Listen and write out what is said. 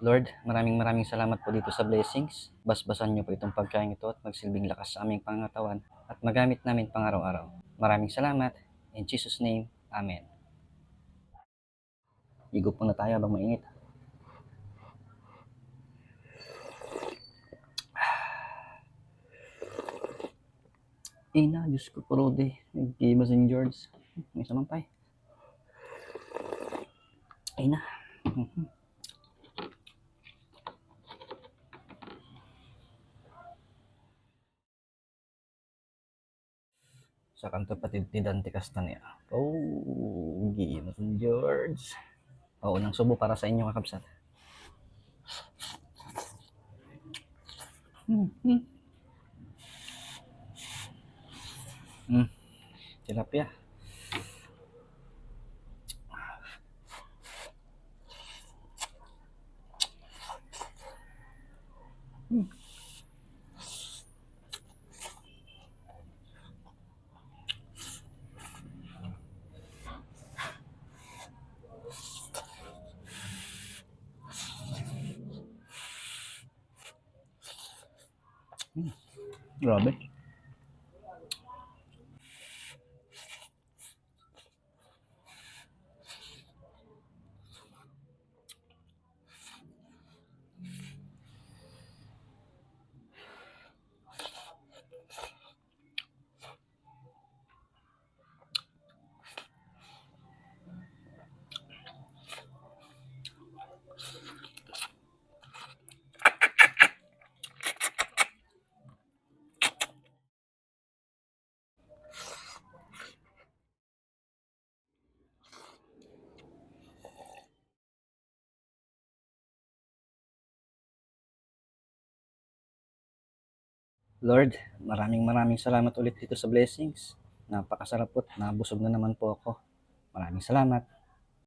Lord, maraming salamat po dito sa blessings. Basbasan niyo po itong pagkain ito at magsilbing lakas sa aming pangatawan at magamit namin pang-araw-araw. Maraming salamat. In Jesus' name, Amen. Higop muna tayo habang mainit. Ina, Diyos ko po, Rode. Nagkiba St. George. May samampay. Ina. Sa kanto pati ni Dante Castaneda. Oh, Gima St. George. Oo, nang subo para sa inyo kakabsat. Tilapia. Grabe. Lord, maraming salamat ulit dito sa blessings. Napakasarap po at nabusog na naman po ako. Maraming salamat.